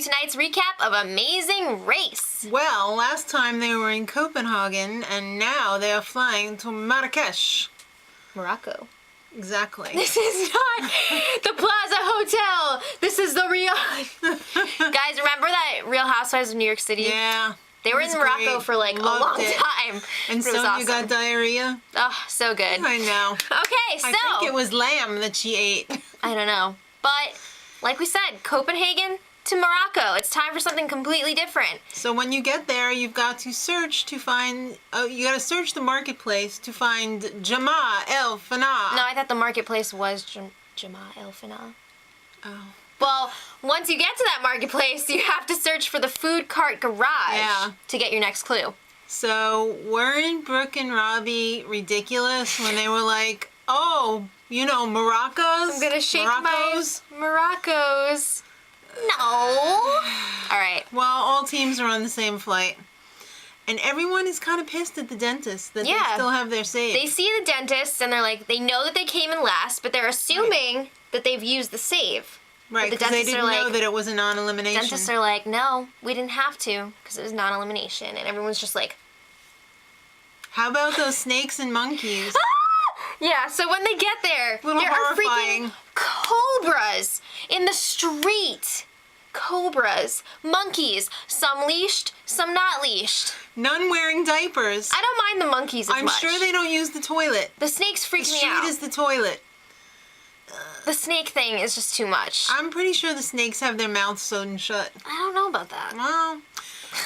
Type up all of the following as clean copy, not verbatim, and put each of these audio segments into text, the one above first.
tonight's recap of Amazing Race. Well, last time they were in Copenhagen, and now they are flying to Marrakesh. Morocco. Exactly. This is not the Plaza Hotel. This is the Real... Guys, remember that Real Housewives of New York City? Yeah. They were in Morocco for like a long time. And so awesome. you got diarrhea? Oh, so good. I know. Okay, so... I think it was lamb that she ate. I don't know. But, like we said, Copenhagen to Morocco. It's time for something completely different. So when you get there, you've got to search to find... you got to search the marketplace to find Jama El Fana. No, I thought the marketplace was Jama El Fana. Oh. Well, once you get to that marketplace, you have to search for the food cart garage to get your next clue. So, weren't Brooke and Robbie ridiculous when they were like, oh, you know, Morocco's? I'm gonna shake my Morocco's. No. All right. Well, all teams are on the same flight. And everyone is kind of pissed at the dentist that they still have their save. They see the dentist and they're like, they know that they came in last, but they're assuming that they've used the save. Right, because they didn't know that it was a non-elimination. Dentists are like, no, we didn't have to, because it was non-elimination. And everyone's just like... How about those snakes and monkeys? Yeah, so when they get there, there are freaking cobras in the street. Cobras. Monkeys. Some leashed, some not leashed. None wearing diapers. I don't mind the monkeys as much. I'm sure they don't use the toilet. The snakes freak me out. The street is the toilet. The snake thing is just too much. I'm pretty sure the snakes have their mouths sewn shut. I don't know about that. Well,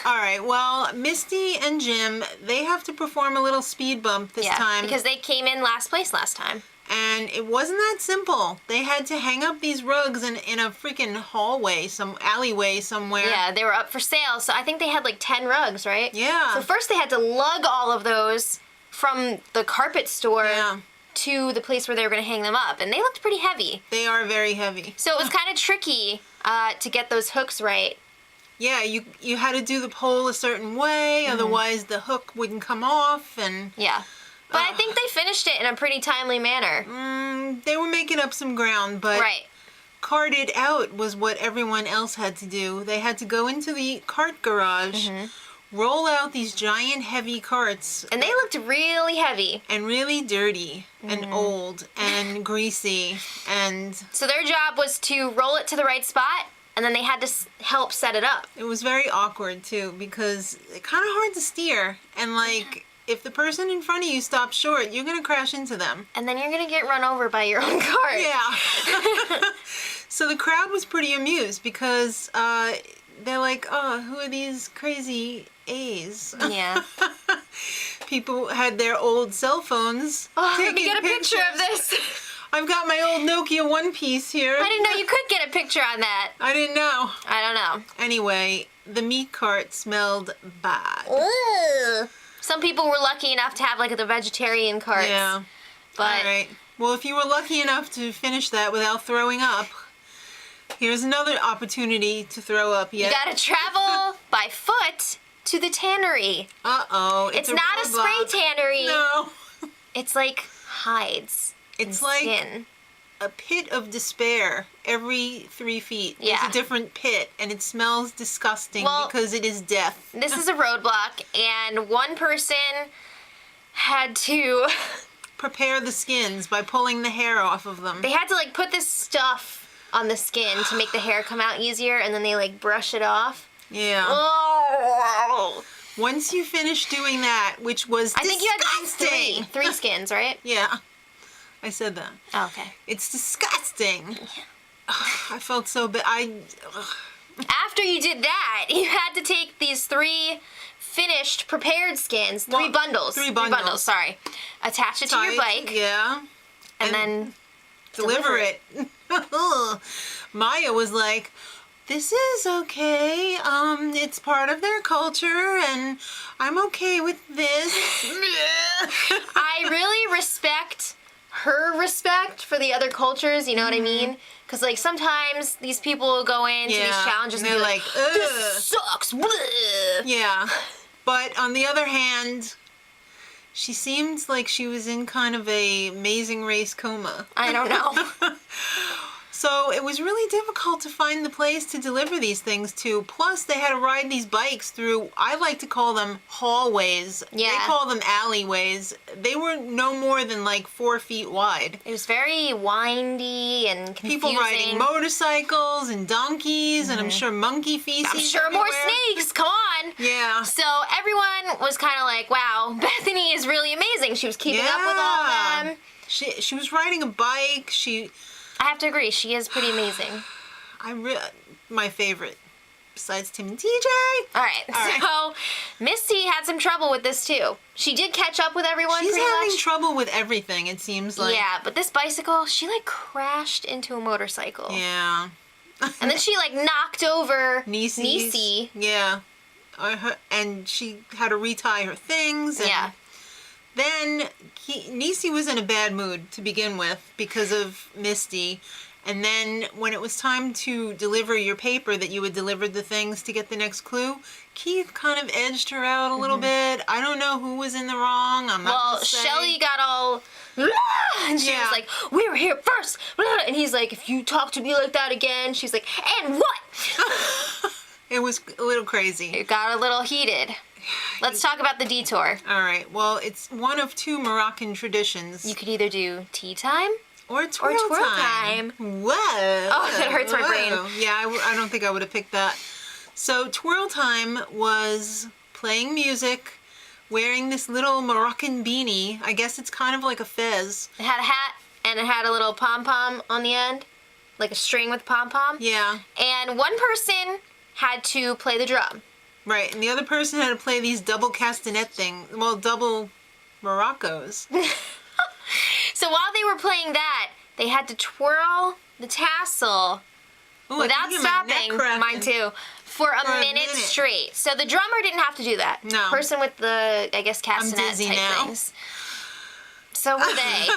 all right. Well, Misty and Jim, they have to perform a little speed bump this time. Because they came in last place last time. And it wasn't that simple. They had to hang up these rugs in a freaking hallway, some alleyway somewhere. Yeah, they were up for sale. So I think they had like 10 rugs, right? Yeah. So first they had to lug all of those from the carpet store to the place where they were going to hang them up. And they looked pretty heavy. They are very heavy. So it was kind of tricky to get those hooks right. Yeah, you had to do the pole a certain way, otherwise the hook wouldn't come off. And yeah. But I think they finished it in a pretty timely manner. They were making up some ground, but carted out was what everyone else had to do. They had to go into the cart garage, roll out these giant heavy carts. And they looked really heavy. And really dirty and old and greasy. And so their job was to roll it to the right spot, and then they had to help set it up. It was very awkward, too, because it's kind of hard to steer. And, like... If the person in front of you stops short, you're going to crash into them. And then you're going to get run over by your own cart. Yeah. So the crowd was pretty amused because they're like, oh, who are these crazy A's? Yeah. People had their old cell phones. Oh, let me get a picture of this. I've got my old Nokia One Piece here. I didn't know you could get a picture on that. I didn't know. I don't know. Anyway, the meat cart smelled bad. Ugh. Some people were lucky enough to have, like, the vegetarian carts. Yeah. But... All right. Well, if you were lucky enough to finish that without throwing up, here's another opportunity to throw up yet. You gotta travel by foot to the tannery. Uh-oh. It's not a spray tannery. No. It's like hides. It's like skin. A pit of despair every 3 feet. Yeah. It's a different pit, and it smells disgusting because it is death. This is a roadblock, and one person had to... prepare the skins by pulling the hair off of them. They had to, like, put this stuff on the skin to make the hair come out easier, and then they, like, brush it off. Yeah. Oh. Once you finish doing that, which was disgusting. I think you had to do three skins, right? Yeah. I said that. Oh, okay. It's disgusting. Yeah. I felt so bad. After you did that, you had to take these 3 finished, prepared skins, 3 bundles. 3 bundles. 3 bundles, sorry. Attach it to your bike. Yeah. And then deliver it. Maya was like, this is okay. It's part of their culture, and I'm okay with this. I really respect her respect for the other cultures, you know what I mean? Because, like, sometimes these people will go into these challenges and they're be like, this sucks. Yeah. But on the other hand, she seems like she was in kind of a Amazing Race coma. I don't know. So So it was really difficult to find the place to deliver these things to. Plus, they had to ride these bikes through, I like to call them hallways. Yeah. They call them alleyways. They were no more than like 4 feet wide. It was very windy and confusing. People riding motorcycles and donkeys, and I'm sure monkey feces. I'm sure everywhere. more snakes. Come on. Yeah. So everyone was kind of like, wow, Bethany is really amazing. She was keeping up with all of them. She was riding a bike. I have to agree, she is pretty amazing. My favorite, besides Tim and TJ. All right. So Misty had some trouble with this too. She did catch up with everyone. She's pretty having much. trouble with everything, it seems like. Yeah, but this bicycle, she like crashed into a motorcycle. Yeah. And then she like knocked over Niecy's. Niecy. Yeah. And she had to retie her things. And Yeah. Then Niecy was in a bad mood to begin with because of Misty. And then when it was time to deliver your paper that you had delivered the things to get the next clue, Keith kind of edged her out a little bit. I don't know who was in the wrong. I'm not gonna say. Shelly got all... And she was like, we were here first. And he's like, if you talk to me like that again. She's like, and what? It was a little crazy. It got a little heated. Let's talk about the detour. All right. Well, it's one of 2 Moroccan traditions. You could either do tea time or twirl time. Whoa. Oh, that hurts my brain. Yeah, I don't think I would have picked that. So twirl time was playing music, wearing this little Moroccan beanie. I guess it's kind of like a fez. It had a hat and it had a little pom-pom on the end, like a string with pom-pom. Yeah. And one person had to play the drum. Right, and the other person had to play these double castanet things. Well, double Moroccos. So while they were playing that, they had to twirl the tassel without stopping, mine too, for a minute straight. So the drummer didn't have to do that. No. Person with the, I guess, castanet type things. So were they.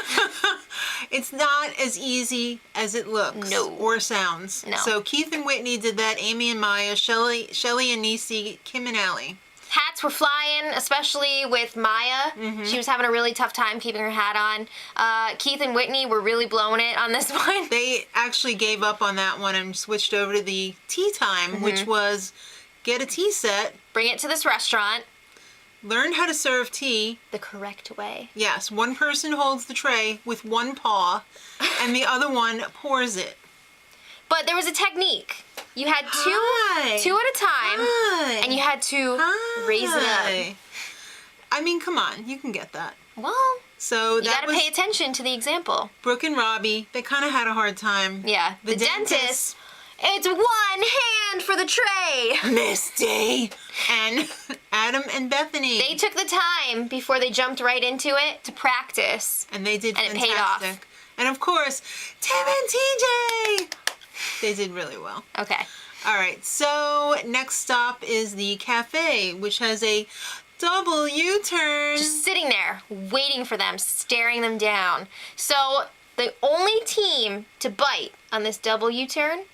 It's not as easy as it looks or sounds. No. So Keith and Whitney did that. Amy and Maya, Shelly and Niecy, Kim and Allie. Hats were flying, especially with Maya. She was having a really tough time keeping her hat on. Keith and Whitney were really blowing it on this one. They actually gave up on that one and switched over to the tea time, which was get a tea set. Bring it to this restaurant. Learn how to serve tea. The correct way. Yes, one person holds the tray with one paw, and the other one pours it. But there was a technique. You had two at a time, and you had to raise it up. I mean, come on, you can get that. Well, so you gotta pay attention to the example. Brooke and Robbie, they kind of had a hard time. Yeah, the dentist. It's one hand for the tray. Misty. And Adam and Bethany. They took the time before they jumped right into it to practice. And they did fantastic. And it paid off. And of course, Tim and TJ. They did really well. Okay. All right, so next stop is the cafe, which has a double U-turn. Just sitting there, waiting for them, staring them down. So the only team to bite on this double U-turn,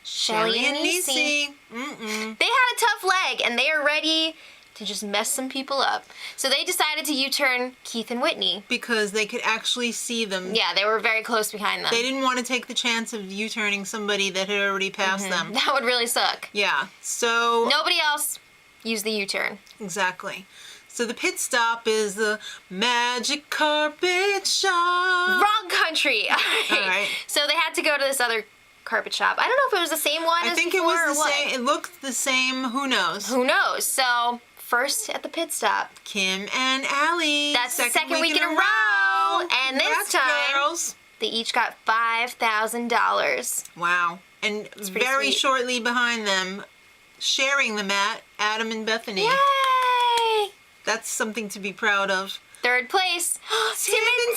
Shelly and Niecy. They had a tough leg, and they are ready to just mess some people up. So they decided to U-turn Keith and Whitney. Because they could actually see them. Yeah, they were very close behind them. They didn't want to take the chance of U-turning somebody that had already passed them. That would really suck. Yeah, so... Nobody else used the U-turn. Exactly. So the pit stop is the Magic Carpet Shop. Wrong country. All right. So they had to go to this other carpet shop. I don't know if it was the same one as before. I think it was the same. It looked the same. Who knows? Who knows? So first at the pit stop, Kim and Allie. That's the second week in a row. And this time, girls. They each got $5,000. Wow. And very shortly behind them, sharing the mat, Adam and Bethany. Yay! That's something to be proud of. Third place, Tim and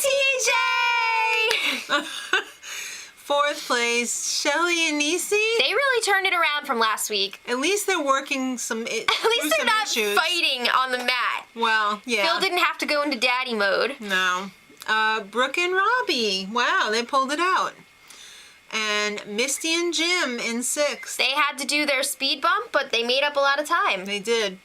TJ! Fourth place, Shelly and Niecy. They really turned it around from last week. At least they're working some issues. At least they're not fighting on the mat. Well, yeah. Phil didn't have to go into daddy mode. No. Brooke and Robbie. Wow, they pulled it out. And Misty and Jim in sixth. They had to do their speed bump, but they made up a lot of time. They did.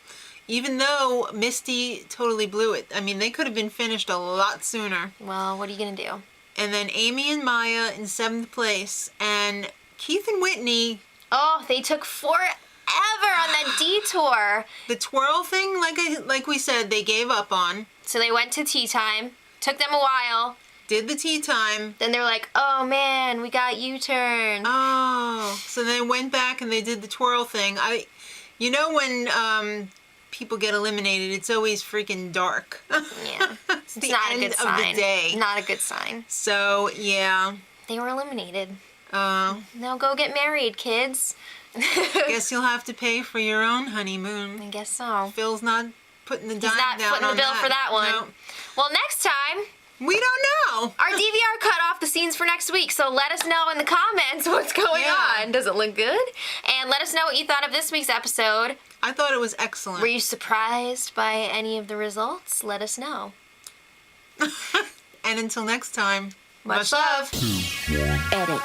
Even though Misty totally blew it. I mean, they could have been finished a lot sooner. Well, what are you going to do? and then Amy and Maya in 7th place, and Keith and Whitney. Oh, they took forever on that detour. The twirl thing, like we said, they gave up on. So they went to tea time. Took them a while. Did the tea time. Then they're like, oh man, we got U-turn. Oh, so they went back and they did the twirl thing. You know when people get eliminated, it's always freaking dark. Yeah. It's the not end a good sign. of the day. Not a good sign. So, yeah. They were eliminated. Now go get married, kids. Guess you'll have to pay for your own honeymoon. I guess so. Phil's not putting the dime He's not down footing the on bill that. for that one. No. Well, next time... We don't know. Our DVR cut off the scenes for next week, so let us know in the comments what's going on. Does it look good? And let us know what you thought of this week's episode. I thought it was excellent. Were you surprised by any of the results? Let us know. And until next time, Much love. Edit.